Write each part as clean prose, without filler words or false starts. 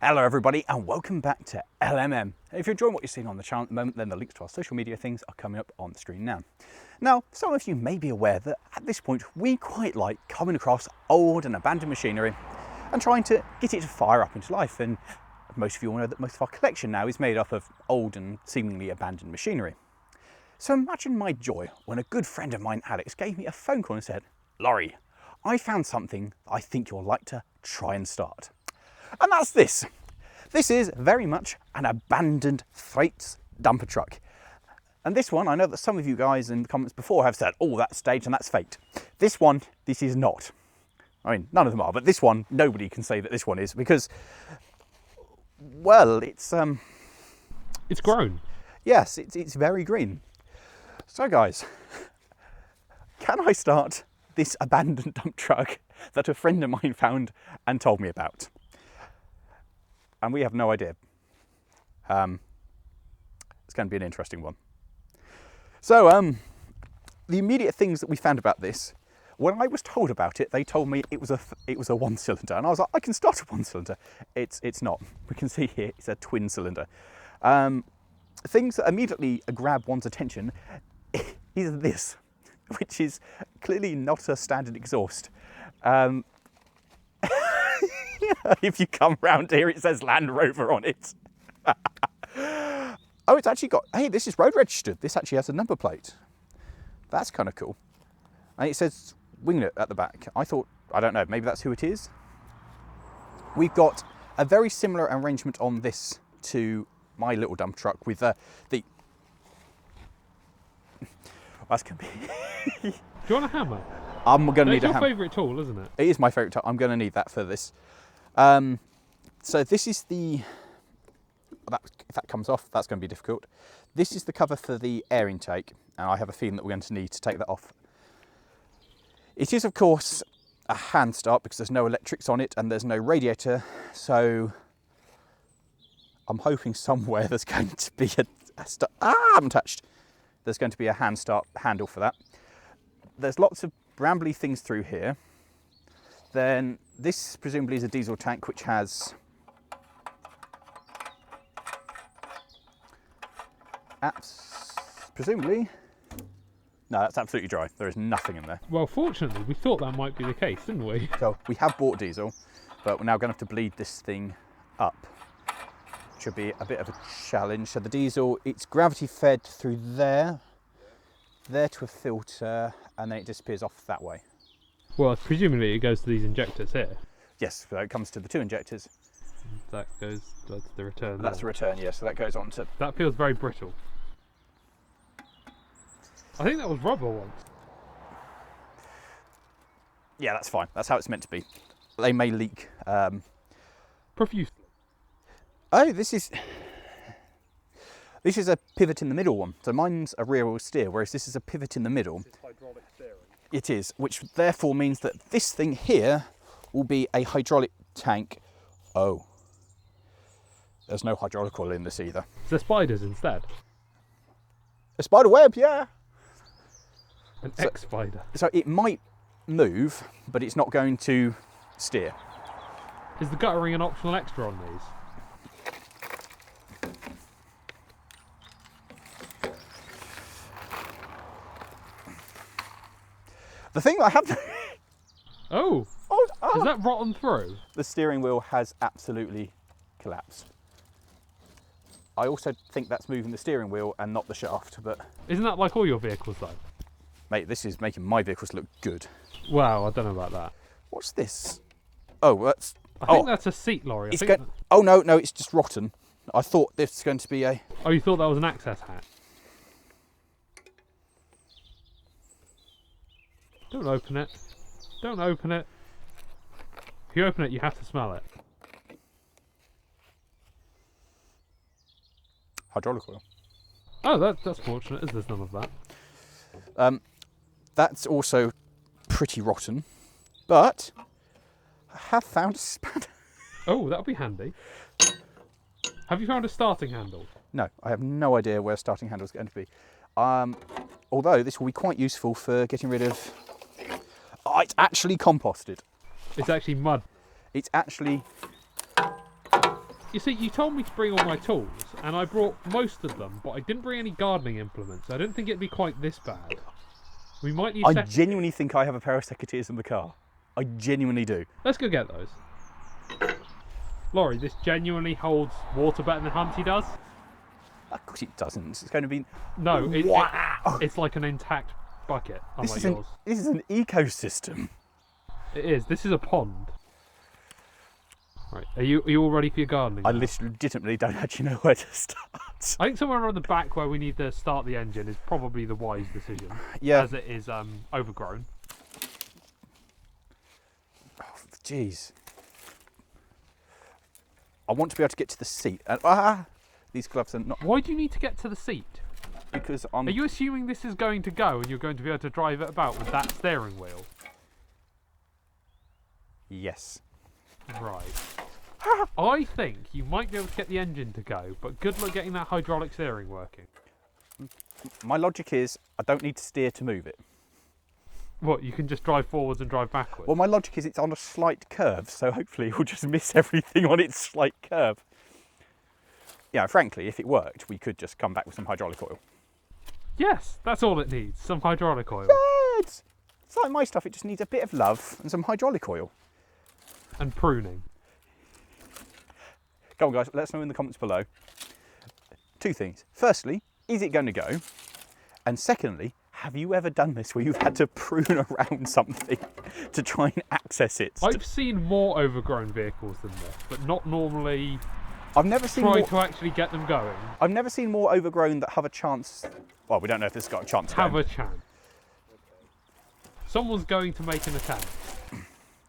Hello everybody and welcome back to LMM. If you're enjoying what you're seeing on the channel at the moment, then the links to our social media things are coming up on the screen now. Now, some of you may be aware that at this point we quite like coming across old and abandoned machinery and trying to get it to fire up into life, and most of you all know that most of our collection now is made up of old and seemingly abandoned machinery. So imagine my joy when a good friend of mine, Alex, gave me a phone call and said, "Lawrie, I found something I think you'll like to try and start." And that's this. This is very much an abandoned freight dumper truck. And this one, I know that some of you guys in the comments before have said, "Oh, that's staged and that's faked." This one, this is not. I mean, none of them are, but this one, nobody can say that this one is because, well, it's grown. Yes, it's very green. So guys, can I start this abandoned dump truck that a friend of mine found and told me about? And we have no idea. It's going to be an interesting one. So, the immediate things that we found about this, when I was told about it, they told me it was a one cylinder, and I was like, I can start a one cylinder. It's not. We can see here it's a twin cylinder. Things that immediately grab one's attention is this, which is clearly not a standard exhaust. If you come round here, it says Land Rover on it. Oh, it's actually got, hey, this is road registered. This actually has a number plate. That's kind of cool. And it says Winglet at the back. I don't know, maybe that's who it is. We've got a very similar arrangement on this to my little dump truck with the that's going to be... Do you want a hammer? I'm going to need a hammer. It's your favourite tool, isn't it? It is my favourite tool. I'm going to need that for this. So this is the... if that comes off, that's going to be difficult. This is the cover for the air intake, and I have a feeling that we're going to need to take that off. It is, of course, a hand start because there's no electrics on it and there's no radiator, so I'm hoping somewhere there's going to be I haven't touched. There's going to be a hand start handle for that. There's lots of brambly things through here. Then this presumably is a diesel tank which has presumably, no, that's absolutely dry. There is nothing in there. Well, fortunately, we thought that might be the case, didn't we? So we have bought diesel, but we're now going to have to bleed this thing up. Should be a bit of a challenge. So the diesel, it's gravity fed through there to a filter, and then it disappears off that way. Well, presumably it goes to these injectors here. Yes, so it comes to the two injectors. That's the return. That's the return, yes. So that goes on to... That feels very brittle. I think that was rubber once. Yeah, that's fine. That's how it's meant to be. They may leak. Profusely. Oh, this is a pivot in the middle one. So mine's a rear wheel steer, whereas this is a pivot in the middle. It's hydraulic steering. It is, which therefore means that this thing here will be a hydraulic tank. Oh. There's no hydraulic oil in this either. Is there spiders instead? A spider web, yeah. An X-spider. So it might move, but it's not going to steer. Is the guttering an optional extra on these? The thing that I have... Oh! Oh! Is that rotten through? The steering wheel has absolutely collapsed. I also think that's moving the steering wheel and not the shaft, but... Isn't that like all your vehicles though? Mate, this is making my vehicles look good. Wow, I don't know about that. What's this? Oh, that's... I think that's a seat, Lawrie. Oh, no, it's just rotten. I thought this was going to be a... Oh, you thought that was an access hatch? Don't open it. Don't open it. If you open it, you have to smell it. Hydraulic oil. Oh, that's fortunate, as there's none of that. That's also pretty rotten, but I have found a spanner. Oh, that'll be handy. Have you found a starting handle? No, I have no idea where a starting handle is going to be. Although this will be quite useful for getting rid of... Oh, it's actually composted. It's actually mud. It's actually... You see, you told me to bring all my tools, and I brought most of them, but I didn't bring any gardening implements. I don't think it'd be quite this bad. We might need. I genuinely think I have a pair of secateurs in the car. I genuinely do. Let's go get those. Lawrie, this genuinely holds water better than Humpty does? Of course it doesn't. It's going to be... No, Wow! it's like an intact bucket, unlike yours. This is an ecosystem. It is. This is a pond. Right, are you all ready for your gardening? I legitimately don't actually know where to start. I think somewhere around the back where we need to start the engine is probably the wise decision. Yeah. As it is overgrown. Oh, jeez. I want to be able to get to the seat. And, these gloves are not... Why do you need to get to the seat? Because I'm... Are you assuming this is going to go and you're going to be able to drive it about with that steering wheel? Yes. Right. I think you might be able to get the engine to go, but good luck getting that hydraulic steering working. My logic is I don't need to steer to move it. What, you can just drive forwards and drive backwards? Well, my logic is it's on a slight curve, so hopefully it will just miss everything on its slight curve. Yeah, frankly, if it worked, we could just come back with some hydraulic oil. Yes, that's all it needs, some hydraulic oil. Yeah, it's like my stuff, it just needs a bit of love and some hydraulic oil. And pruning. Come on, guys, let us know in the comments below. Two things. Firstly, is it going to go? And secondly, have you ever done this where you've had to prune around something to try and access it? I've seen more overgrown vehicles than this, but not normally I've never seen try more, to actually get them going. I've never seen more overgrown that have a chance. Well, we don't know if this has got a chance. Have a chance. Someone's going to make an attempt.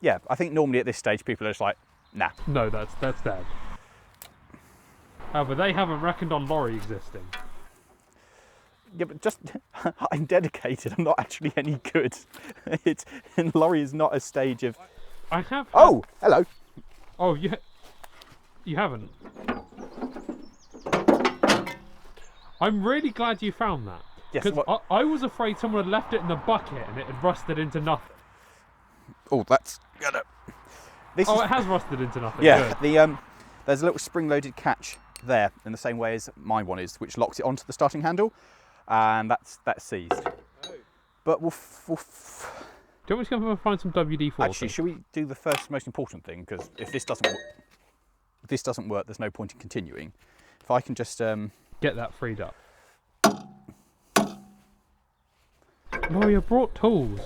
Yeah, I think normally at this stage people are just like, nah. No, that's dead. However, they haven't reckoned on Lawrie existing. Yeah, but just, I'm dedicated, I'm not actually any good. And Lawrie is not a stage of... I have... Oh, hello. Oh, you haven't? I'm really glad you found that. Yes, Because I was afraid someone had left it in the bucket and it had rusted into nothing. Oh, that's gonna... It has rusted into nothing. Yeah, Good. there's a little spring-loaded catch there in the same way as my one is, which locks it onto the starting handle, and that's seized. Oh. But we'll... Do you want me to go and find some WD-40? Actually, should we do the first most important thing? Because if this doesn't work, there's no point in continuing. If I can just... Get that freed up. Lawrie, I brought tools.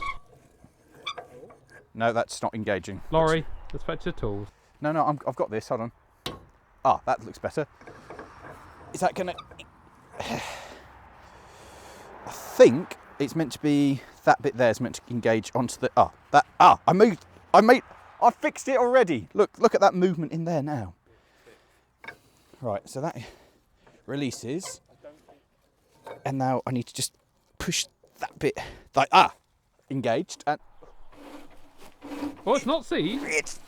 No, that's not engaging. Lawrie, let's fetch the tools. No, I've got this, hold on. Ah, that looks better. Is that gonna... I think it's meant to be, that bit there is meant to engage onto the, I fixed it already. Look at that movement in there now. Right, so that releases. And now I need to just push that bit, like, engaged. And Oh, it's not seized. it's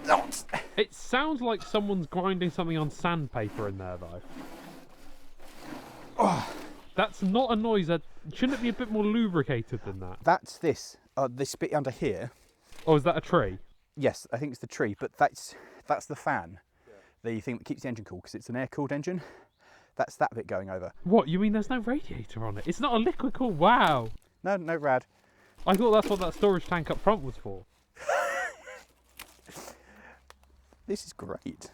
not. It sounds like someone's grinding something on sandpaper in there, though. Oh. That's not a noise. Shouldn't it be a bit more lubricated than that? That's this bit under here. Or is that a tree? Yes, I think it's the tree, but that's the fan. The thing that keeps the engine cool, because it's an air-cooled engine. That's that bit going over. What, you mean there's no radiator on it? It's not a liquid cool. Wow. No, rad. I thought that's what that storage tank up front was for. This is great.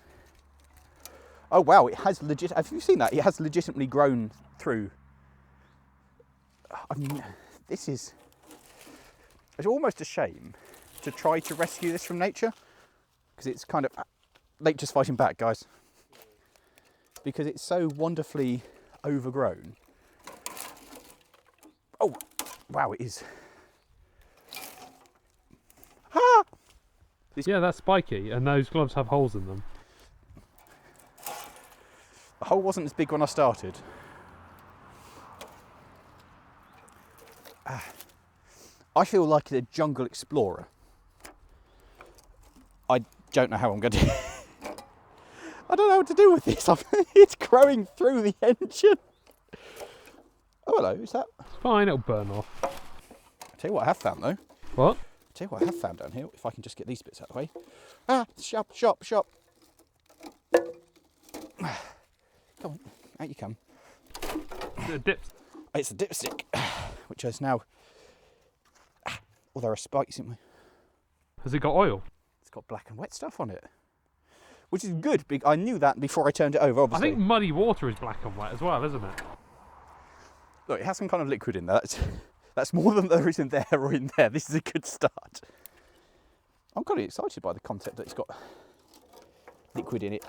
Oh wow, it has have you seen that? It has legitimately grown through. I mean, it's almost a shame to try to rescue this from nature, because it's kind of, nature's fighting back, guys. Because it's so wonderfully overgrown. Oh, wow, it is. Ah! Yeah, that's spiky, and those gloves have holes in them. The hole wasn't as big when I started. I feel like a jungle explorer. I don't know how I'm going to... I don't know what to do with this. It's growing through the engine. Oh, hello, is that... It's fine, it'll burn off. I'll tell you what I have found, though. What? I'll tell you what I have found down here, if I can just get these bits out of the way. Ah, shop. Come on, out you come. The dip. It's the dipstick, which is now. Oh, there are spikes in me. Has it got oil? It's got black and wet stuff on it, which is good. I knew that before I turned it over. Obviously, I think muddy water is black and wet as well, isn't it? look, it has some kind of liquid in there. That's more than there is in there or in there. This is a good start. I'm kind of excited by the concept that it's got liquid in it.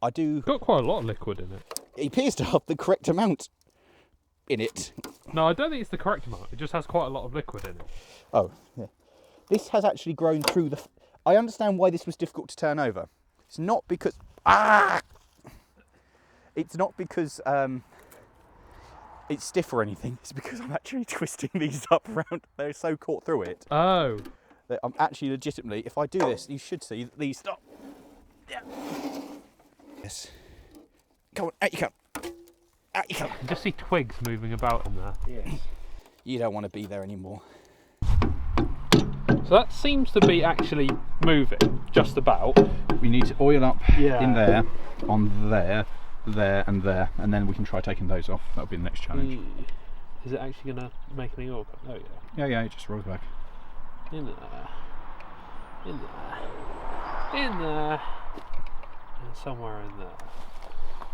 I do. It's got quite a lot of liquid in it. It appears to have the correct amount in it. No, I don't think it's the correct amount. It just has quite a lot of liquid in it. Oh, yeah. This has actually grown through the. I understand why this was difficult to turn over. It's not because. It's not because it's stiff or anything. It's because I'm actually twisting these up around. They're so caught through it. Oh. That I'm actually legitimately. If I do this, you should see that these stop. Yeah. Yes. Come on, out you come. Out you come. You just see twigs moving about in there. Yes. You don't want to be there anymore. So that seems to be actually moving, just about. We need to oil up Yeah. in there, on there, and there, and then we can try taking those off. That'll be the next challenge. Is it actually going to make any oil? Oh yeah. Yeah, it just rolls back. In there. In there. In there. And somewhere in there.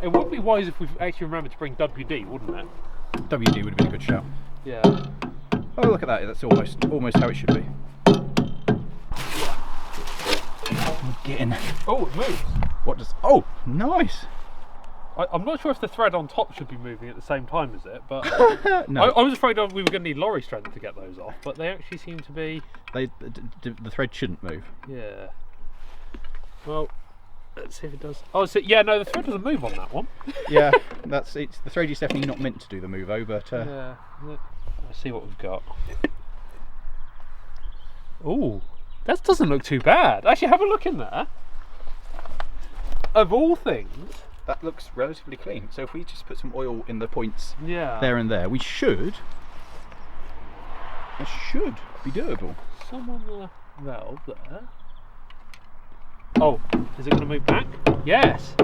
It would be wise if we actually remembered to bring WD, wouldn't it? WD would have been a good shout. Yeah. Oh, look at that. That's almost how it should be. Getting. Oh, it moves. What does? Oh, nice. I'm not sure if the thread on top should be moving at the same time as it, but No. I was afraid we were going to need Lawrie strength to get those off, but they actually seem to be. The thread shouldn't move. Yeah. Well, let's see if it does. Oh, so, yeah, no, the thread doesn't move on that one. Yeah, it's the thread is definitely not meant to do the move over. But Yeah. Let's see what we've got. Ooh, that doesn't look too bad. Actually, have a look in there. Of all things. that looks relatively clean. So if we just put some oil in the points Yeah. there and there, it should be doable. Some on the valve there. Oh, is it going to move back? Yes.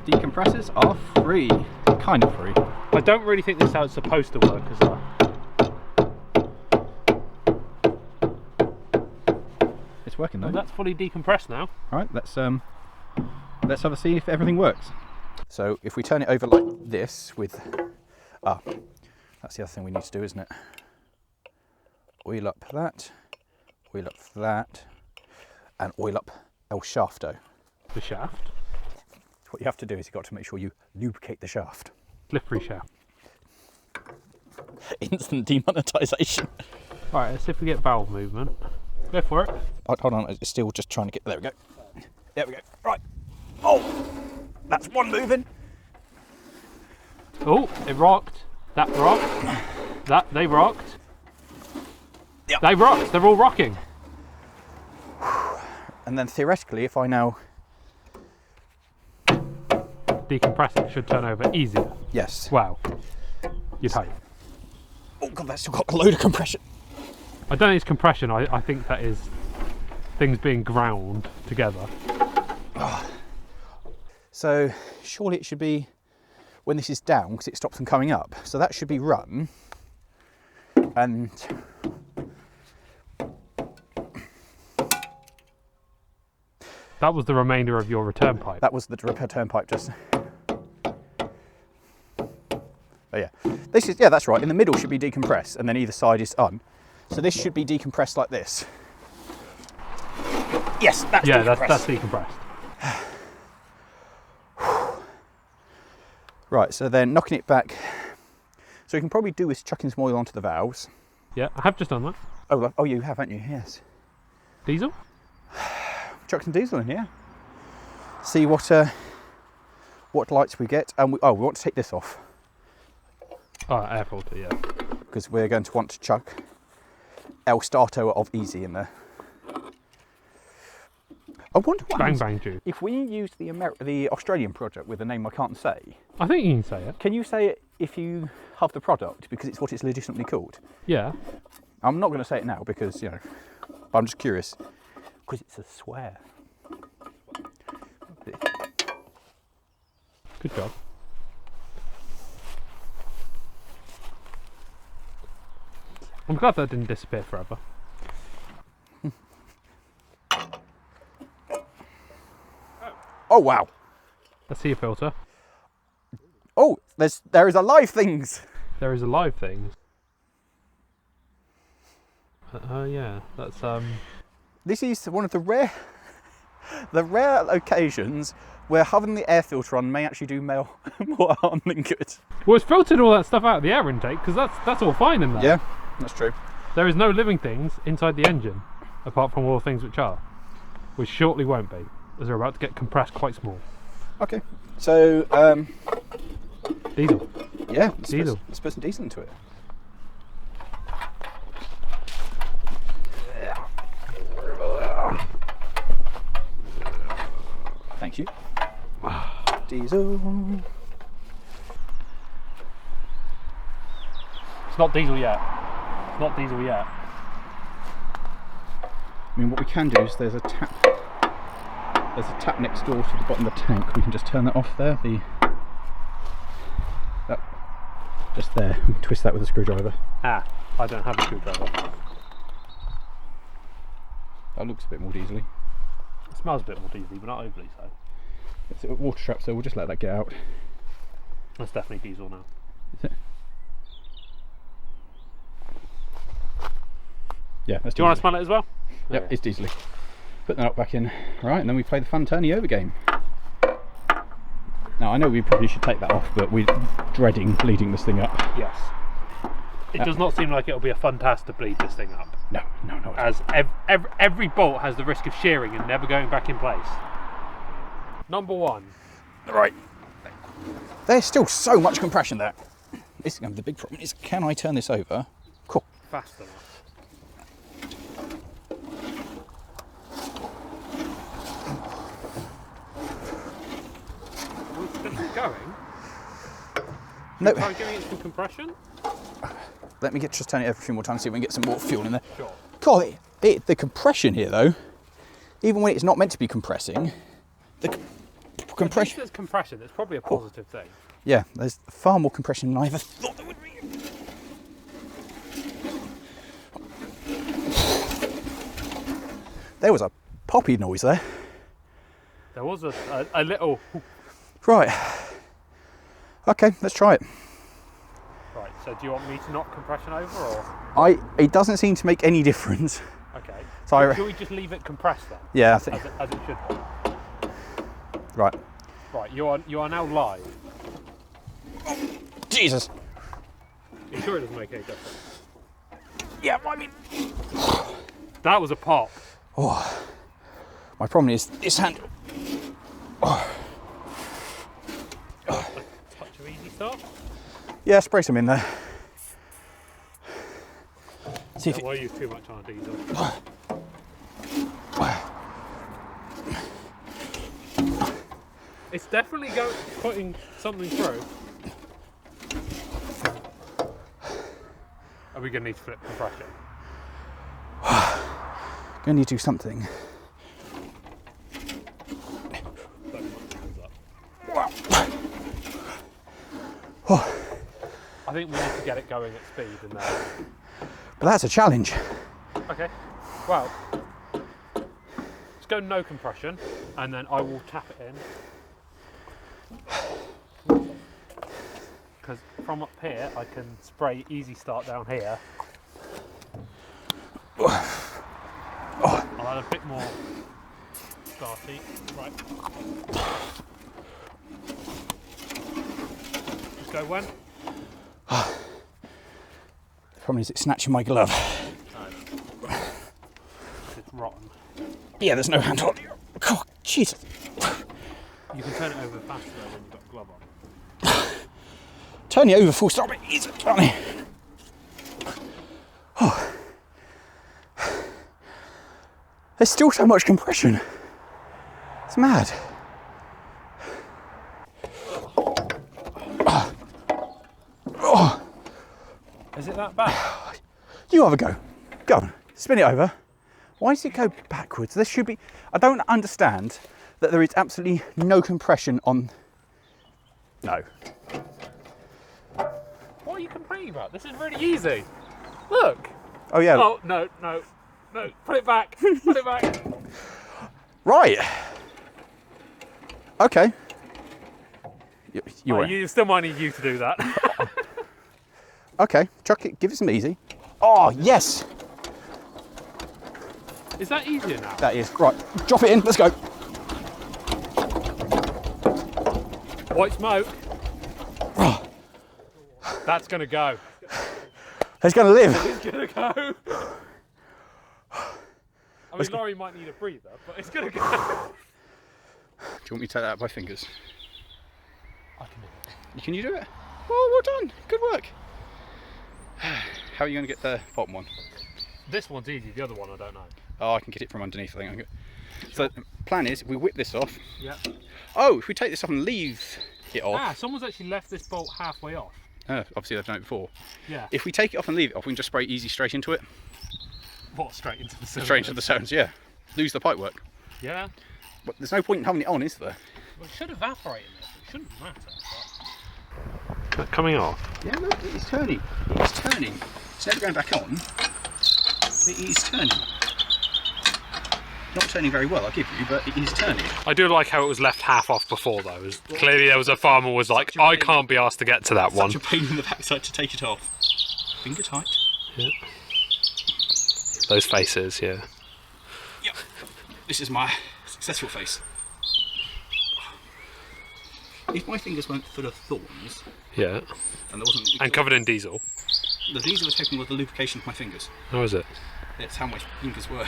Decompressors are free, kind of free. I don't really think this is how it's supposed to work as a. It's working though. Well, that's fully decompressed now. All right, let's have a see if everything works. So if we turn it over like this with, that's the other thing we need to do, isn't it? Oil up that, and oil up el shafto. The shaft. What you have to do is you've got to make sure you lubricate the shaft. Slippery shaft. Instant demonetization. Alright, let's see if we get valve movement. Go for it. Hold on, it's still just trying to get, there we go. There we go, right. Oh, that's one moving. Oh, it rocked. That rocked. They rocked. Yep. They rocked. They're all rocking. And then theoretically, if I now... Decompress it should turn over easier. Yes. Wow. You'd hope. Oh God, that's still got a load of compression. I don't think it's compression. I think that is things being ground together. So surely it should be when this is down, because it stops them coming up. So that should be run. And That was the remainder of your return pipe. that was the return pipe just. Oh yeah, this is, yeah, that's right. In the middle should be decompressed, and then either side is on. So this should be decompressed like this. Yes, that's decompressed. that's decompressed. Right, so then knocking it back. So you can probably do is chucking some oil onto the valves. Yeah, I have just done that. Oh, you have, haven't you? Yes. Diesel? Chuck some diesel in, yeah. See what lights we get, and we want to take this off Oh, air filter, yeah. because we're going to want to chuck El Starto of Easy in there. I wonder what Bang happens bang juice. if we use the Australian product with a name I can't say. I think you can say it. Can you say it if you have the product because it's what it's legitimately called? Yeah. I'm not going to say it now because, you know, but I'm just curious because it's a swear. Good job. I'm glad that didn't disappear forever. Oh wow. Let's see your filter. Oh, there is alive things. There is a live thing. Yeah, that's This is one of the rare occasions where having the air filter on may actually do more harm than good. Well, it's filtered all that stuff out of the air intake because that's all fine in there. Yeah, that's true. There is no living things inside the engine, apart from all the things which are, which shortly won't be, as they're about to get compressed quite small. Okay, so Diesel. yeah, Diesel. Let's put some diesel into it. Thank you. Diesel. It's not diesel yet. It's not diesel yet. I mean, what we can do is there's a tap next door to the bottom of the tank. We can just turn that off there. That just there. We can twist that with a screwdriver. Ah, I don't have a screwdriver. That looks a bit more diesely. It smells a bit more diesel, but not overly so. It's a water trap, so we'll just let that get out. That's definitely diesel now. Is it? Yeah, that's Do you want to smell it as well? Yep, it's diesely. Put that back in. Right, and then we play the fun turny over game. Now, I know we probably should take that off, but we're dreading bleeding this thing up. Yes. It does not seem like it'll be a fun task to bleed this thing up. No. As every bolt has the risk of shearing and never going back in place. Number one. Right. There's still so much compression there. This is going to be the big problem. Is can I turn this over? Cool. Fast enough. This is going. No. Try giving it some compression. Let me just turn it over a few more times, see if we can get some more fuel in there. Sure. God, the compression here though, even when it's not meant to be compressing, the compression. If there's compression, it's probably a positive thing. Yeah, there's far more compression than I ever thought there would be. There was a poppy noise there. There was a little. Right. Okay, let's try it. Right. So do you want me to knock compression over, or? It doesn't seem to make any difference. Okay. So Should we just leave it compressed then? Yeah, I think. As it should be. Right. Right. You are now live. Jesus. You sure it doesn't make any difference? Yeah, I mean. That was a pop. Oh, my problem is this handle. Oh. Touch of easy start. Yeah, spray some in there. See if Don't worry, use too much on a diesel. It's definitely putting something through. Are we going to need to flip compression? Gonna need to do something. I think we need to get it going at speed in there. But that's a challenge. Okay, well, let's go no compression and then I will tap it in. Because from up here I can spray easy start down here. I'll add a bit more starty. Right. Just go when? The problem is it's snatching my glove. No. It's rotten. Yeah, there's no handle. Oh, Jesus. You can turn it over faster though when you've got a glove on. Turn it over full stop. It is funny. Oh. There's still so much compression. It's mad. Oh. Is it that bad? You have a go. Go on. Spin it over. Why does it go backwards? There should be. I don't understand that there is absolutely no compression on No. What are you complaining about? This is really easy. Look. Oh yeah. Oh, no. Put it back. Put it back. Right. Okay. You're right. You still might need you to do that. Okay, chuck it, give it some easy. Oh, yes! Is that easier now? That is. Right, drop it in, let's go. White smoke. That's going to go. It's going to live. It's going to go. I mean, Lawrie might need a breather, but it's going to go. Do you want me to take that out by fingers? I can do it. Can you do it? Oh, well done. Good work. How are you going to get the bottom one? This one's easy, the other one I don't know. Oh, I can get it from underneath, I think. So the plan is, if we whip this off. Yeah. Oh, if we take this off and leave it off. Ah, someone's actually left this bolt halfway off. Obviously they've done it before. Yeah. If we take it off and leave it off, we can just spray easy straight into it. What, straight into the cylinder? Straight into the stones, yeah. Lose the pipe work. Yeah. But there's no point in having it on, is there? Well, it should evaporate in this. It shouldn't matter. But... coming off? Yeah, look, it is turning. It is turning. It's never going back on, but it is turning. Not turning very well, I'll give you, but it is turning. I do like how it was left half off before, though. Clearly there was a farmer who was like, I can't be asked to get to that one. Such a pain in the backside to take it off. Finger tight. Yeah. Those faces, yeah. Yep. This is my successful face. If my fingers weren't full of thorns, yeah, and there wasn't, and covered in diesel. The diesel was taken with the lubrication of my fingers. How is it? That's how my fingers work.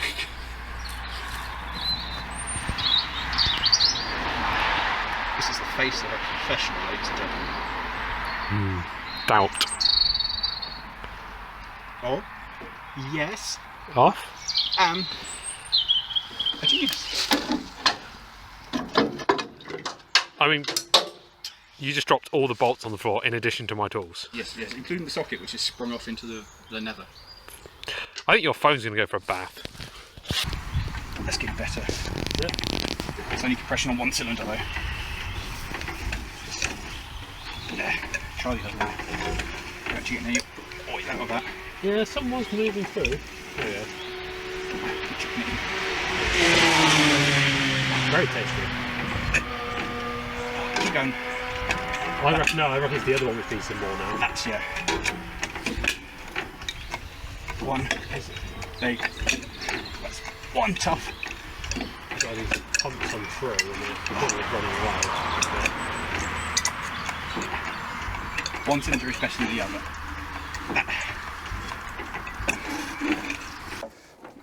This is the face of a professional, ladies and gentlemen. Doubt. Oh, yes. Off? A genius. I mean, you just dropped all the bolts on the floor in addition to my tools. Yes, including the socket which is sprung off into the nether. I think your phone's going to go for a bath. Let's get better. Yeah. It's only compression on one cylinder though. There. Charlie doesn't know. You're actually getting any oil out of that. Yeah, someone's moving through. Oh yeah. Very tasty. Keep going. I reckon it's the other one which needs some more now. That's, yeah. One. There you go. That's one tough. Got these pumps on through and they're running away. One cylinder is better than the other.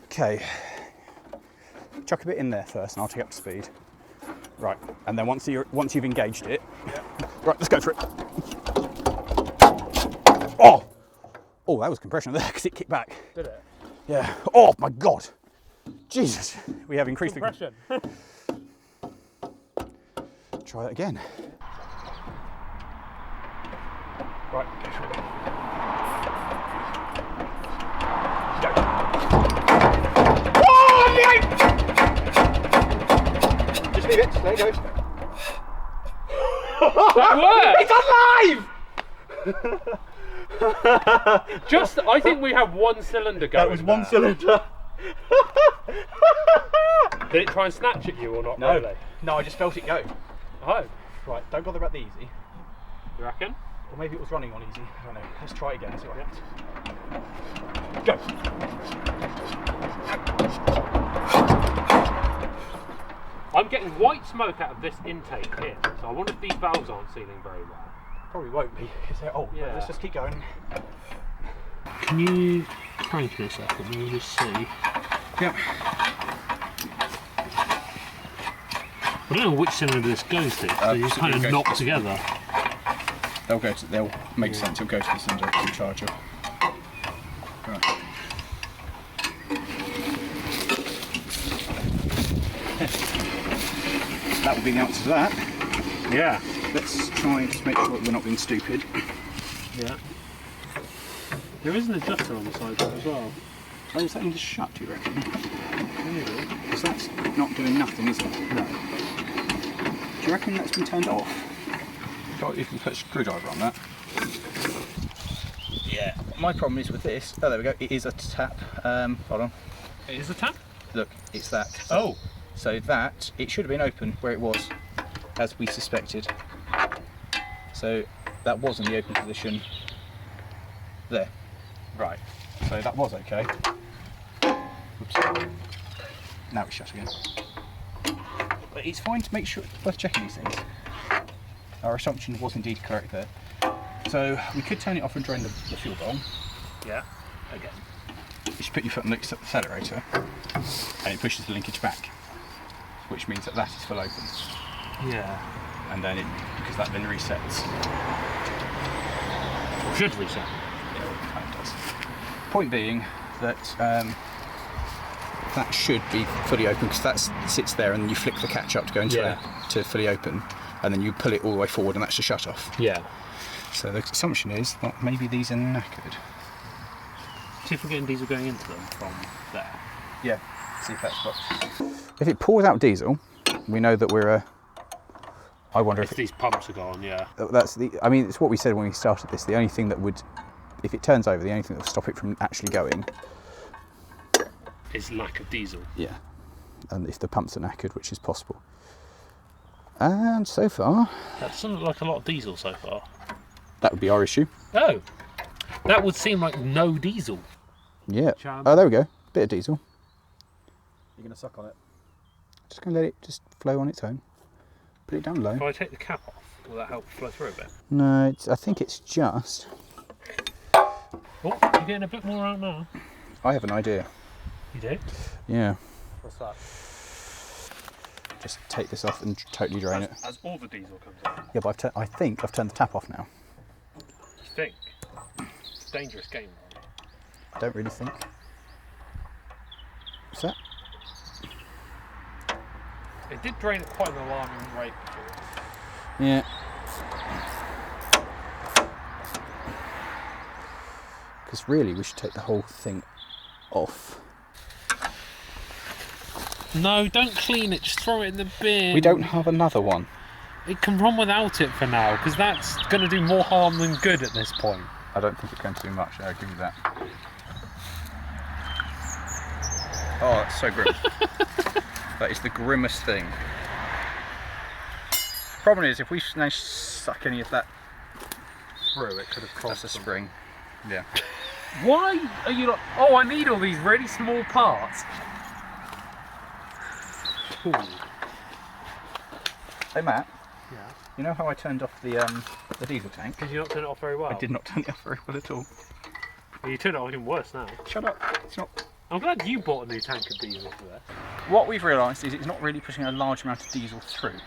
Okay. Chuck a bit in there first and I'll take up to speed. Right, and then once you've engaged it, yeah. Right, let's go for it. Oh! Oh, that was compression there because it kicked back. Did it? Yeah. Oh my God! Jesus, we have increased compression. Try it again. Right, go for it. Go. Oh, no! Just leave it. There it goes. That worked! It's alive! Just, I think we have one cylinder going. That was one cylinder. Did it try and snatch at you or not? No, really? no, I just felt it go. Oh, Right, don't bother about the easy. you reckon? Or maybe it was running on easy. I don't know. Let's try it again and see what happens. Go. I'm getting white smoke out of this intake here, so I wonder if these valves aren't sealing very well. Probably won't be because they're old. Yeah. Let's just keep going. Can you crank it a second? We'll just see. Yep. I don't know which cylinder this goes to, so you kind of knock together. They'll make sense. It'll go to the cylinder to charge it. Right. That will be the answer to that. Yeah. Let's try and just make sure we're not being stupid. Yeah. There is an adjuster on the side there as well. Oh, is that one just shut, do you reckon? Maybe. Because that's not doing nothing, is it? No. Do you reckon that's been turned off? you can put a screwdriver on that. Yeah. My problem is with this. Oh, there we go. It is a tap. Hold on. It is a tap? Look, it's that. Oh. So that, it should have been open where it was, as we suspected. So that was in the open position there. Right. So that was okay. Oops. Now it's shut again. But it's fine to make sure, worth checking these things. Our assumption was indeed correct there. So we could turn it off and drain the fuel bowl. Yeah. Again. You should put your foot on the accelerator and it pushes the linkage back, which means that is full open. Yeah. And then because that then resets. Or should reset. Yeah, it kind of does. Point being that that should be fully open because that sits there and then you flick the catch up to go into to fully open, and then you pull it all the way forward and that's the shut off. Yeah. So the assumption is that maybe these are knackered. See if we're getting diesel going into them from there. Yeah. See if that's what. If it pours out diesel, we know that we're I wonder if these pumps are gone. Yeah. That's the. I mean, it's what we said when we started this. The only thing that would, if it turns over, the only thing that will stop it from actually going is lack of diesel. Yeah. And if the pumps are knackered, which is possible. And so far, that doesn't look like a lot of diesel so far. That would be our issue. Oh, that would seem like no diesel. Yeah. Chance. Oh, there we go. Bit of diesel. You're going to suck on it? Just going to let it just flow on its own. Put it down low. If I take the cap off, will that help flow through a bit? No, I think it's just. Oh, you're getting a bit more out now. I have an idea. You do? Yeah. What's that? Just take this off and totally drain it. As all the diesel comes out. Yeah, but I think I've turned the tap off now. You think? It's a dangerous game. I don't really think. What's that? It did drain at quite an alarming rate. Yeah. Because really, we should take the whole thing off. No, don't clean it. Just throw it in the bin. We don't have another one. It can run without it for now, because that's going to do more harm than good at this point. I don't think it's going to do much. I'll give you that. Oh, that's so grim. That is the grimmest thing. Problem is, if we now suck any of that Through it could have caused that's a spring. Yeah. Why are you like, oh, I need all these really small parts? Ooh. Hey Matt, Yeah. you know how I turned off the diesel tank? Did you not turn it off very well? I did not turn it off very well at all. Well, you turned it off even worse now. Shut up. It's not. I'm glad you bought a new tank of diesel for that. What we've realised is it's not really pushing a large amount of diesel through.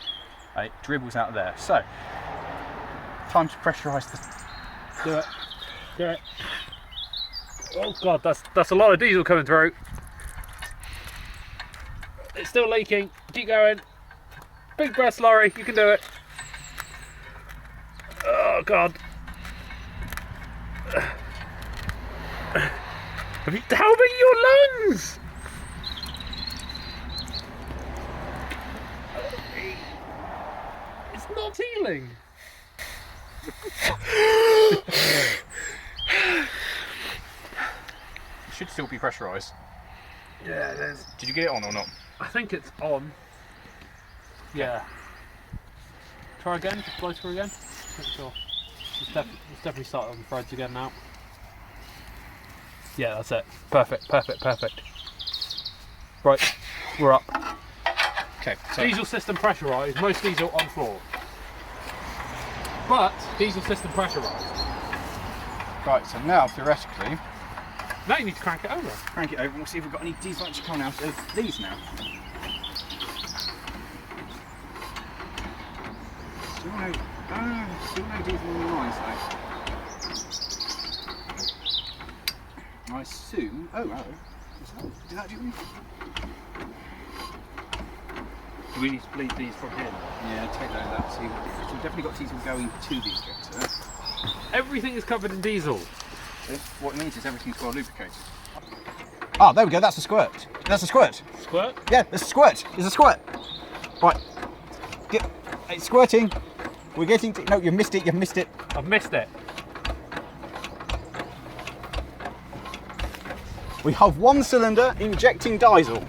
It dribbles out there. So, time to pressurise the. Do it. Do it. Oh god, that's a lot of diesel coming through. It's still leaking. Keep going. Big breath, Lawrie. You can do it. Oh god. How big are your lungs? It's not healing. It should still be pressurised. Yeah, it is. Did you get it on or not? I think it's on. Yeah. Try again, just blow through again. Make sure. It's definitely started on the threads again now. Yeah, that's it. Perfect, perfect, perfect. Right, we're up. Okay. So Diesel system pressurised, most diesel on floor. But, diesel system pressurised. right. So now theoretically, Now you need to crank it over. crank it over and we'll see if we've got any diesel actually coming out of these now. Still no diesel in the lines though. I assume. Oh, oh. Did that do anything? Do we need to bleed these from here? Yeah, take those out. See, so we've definitely got diesel going to the injector. Everything is covered in diesel. So what it means is everything's well lubricated. Ah, there we go. That's a squirt. That's a squirt. Squirt? Yeah, there's a squirt. There's a squirt. Right. Get. It's squirting. We're getting to... No, you missed it, you've missed it. I've missed it. We have one cylinder injecting diesel.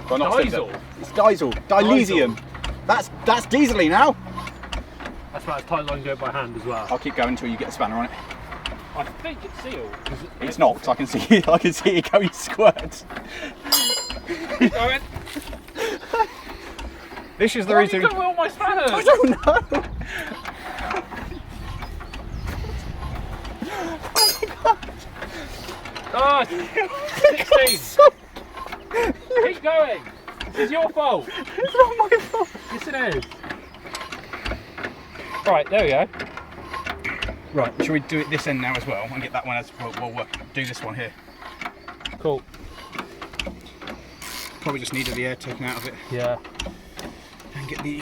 Well, not Diesel? cylinder. It's diesel. Dilesium. That's diesel-y now. That's right, as tight as I can do it by hand as well. I'll keep going until you get a spanner on it. I think it's sealed. It's not. I can see it going squirt. Going. This is the Why reason. have you got all my spanners? I don't know. Oh, 16. Keep going. It's your fault. It's not my fault. Yes, it is. Right, there we go. Right, shall we do it this end now as well and get that one as we'll do this one here. Cool. Probably just needed the air taken out of it Yeah. and get the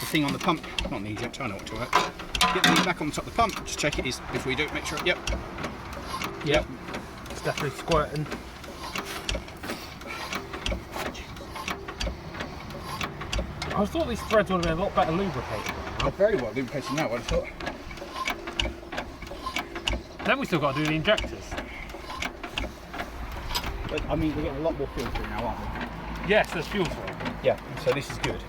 thing on the pump. Not the ejector, I know what to work. Get the thing back on top of the pump. Just check it is before you do it. Make sure. Yep. Yep. It's definitely squirting. I thought these threads would have been a lot better lubricated. They're very well lubricated now. I thought. Then we still got to do the injectors. But, I mean, we're getting a lot more fuel through now, aren't we? Yes, there's fuel for it. Yeah. So this is good.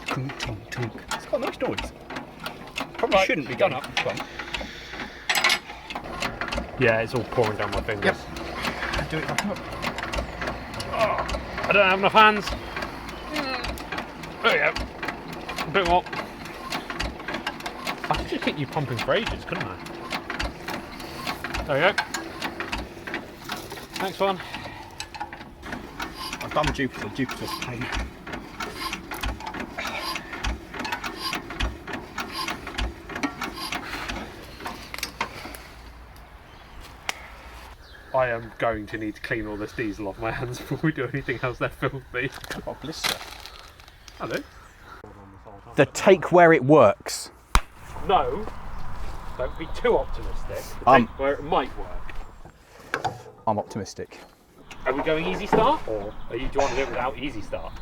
Tunk, tunk, tunk. It's got a nice noise. Probably Right, shouldn't be done going up. up the front. Yeah, it's all pouring down my fingers. Yep. Do it back up. Oh, I don't have enough hands. There we go. A bit more. I could just keep you pumping for ages, couldn't I? There we go. Next one. I've done Jupiter. Jupiter's a pain. I am going to need to clean all this diesel off my hands before we do anything else. They're filthy. Oh, blister. Hello. The take where it works. No, don't be too optimistic. Where it might work. I'm optimistic. Are we going easy start, or do you want to do it without easy start?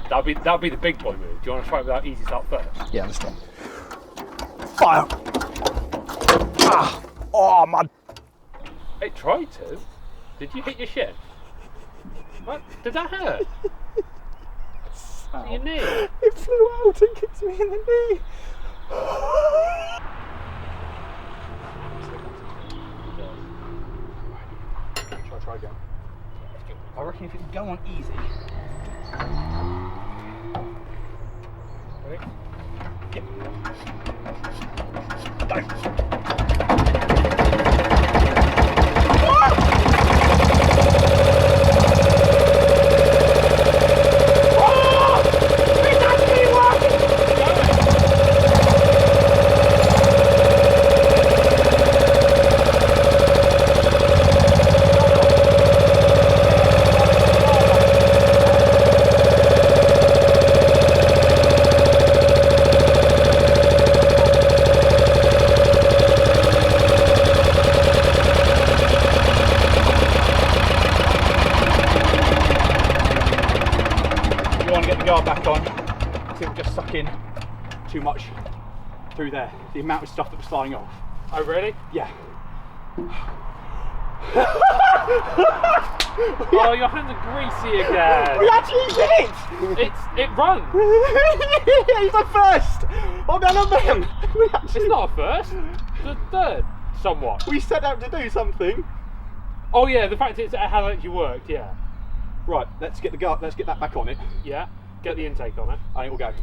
That'll be the big boy move. Do you want to try it without easy start first? Yeah, let's try. Fire! Ah! Oh, my... It tried to. Did you hit your shin? What? Did that hurt? Your knee? It flew out and kicked me in the knee. Try again. I reckon if it can go on easy. Ready? Yep. Don't. Back on, so we're just sucking too much through there. The amount of stuff that was flying off. Oh really? Yeah. Oh, your hands are greasy again. We actually did it! It runs. He's the first! Oh no, man! It's not a first. It's a third, somewhat. We set out to do something. Oh yeah, the fact it has actually worked. Yeah. Right, let's get that back on it. Yeah. Get the intake on it. And it will go.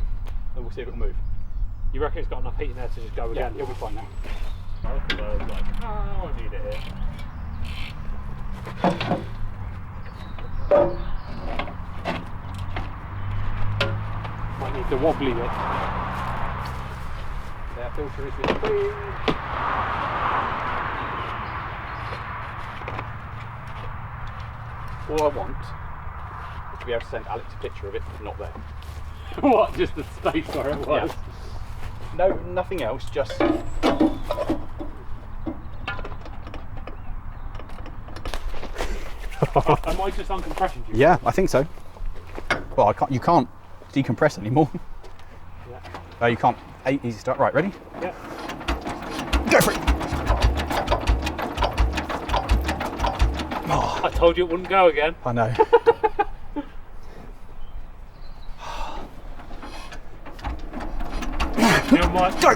And we'll see if it'll move. You reckon it's got enough heat in there to just go Yeah, again? it'll be fine now. I was like, oh, I need it here. Might need the wobbly bit. Their filter is with clean. All I want is to be able to send Alex a picture of it, not there. What? Just the space where it was? Yeah. No, nothing else, just... Am I just on compression tube? Yeah, I think so. Well, you can't decompress anymore. Yeah. Oh, you can't. Easy start. Right, ready? Yeah. Go for it. I told you it wouldn't go again. I know. Do you know my, Go!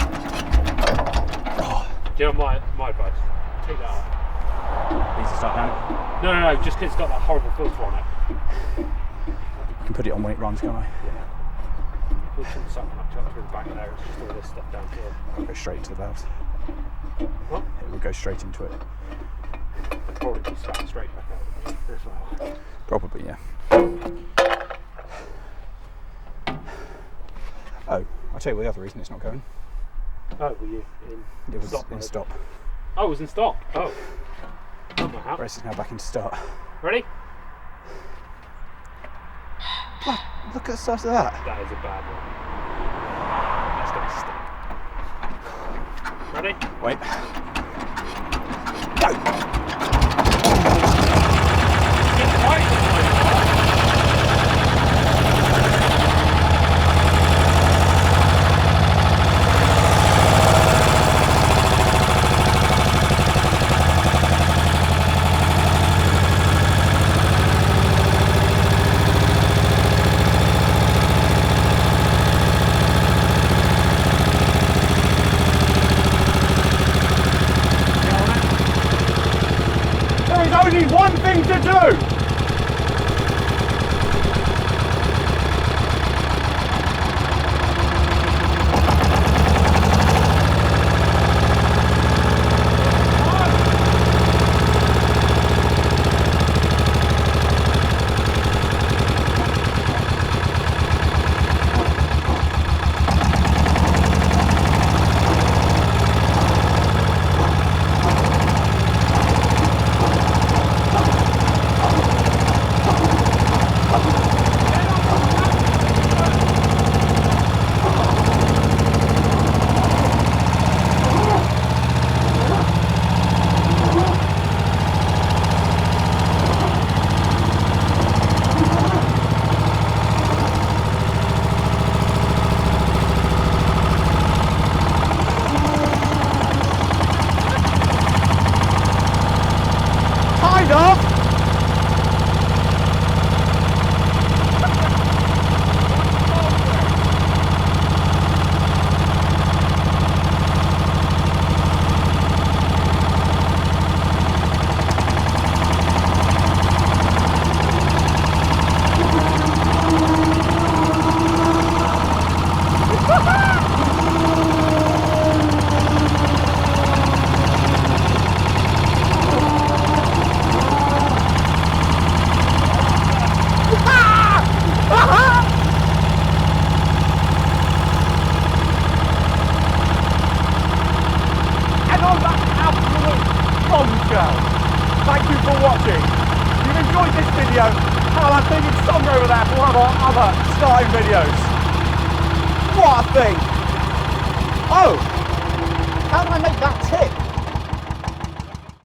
do you know my advice? Take that off. Easy start now. No, just 'cause it's got that horrible filter on it. You can put it on when it runs, can't I? There's some suction up through the back there, it's just all this stuff down here. I'll go straight into the valves. What? It will go straight into it. Probably be spat straight back out as well. Probably, yeah. Oh, I'll tell you what the other reason it's not going. Oh, were you in It was stop in mode? stop. Oh, it was in stop. Oh. Oh my hat. Race is now back into start. Ready? Look at the size of that. That is a bad one. That's going to stick. Ready? Wait. Go! It's right. There is only one thing to do! Kind of! And on that absolute bombshell, thank you for watching. If you've enjoyed this video, hell, I'm thinking somewhere over there for one of our other starting videos. What a thing! Oh, how do I make that tick?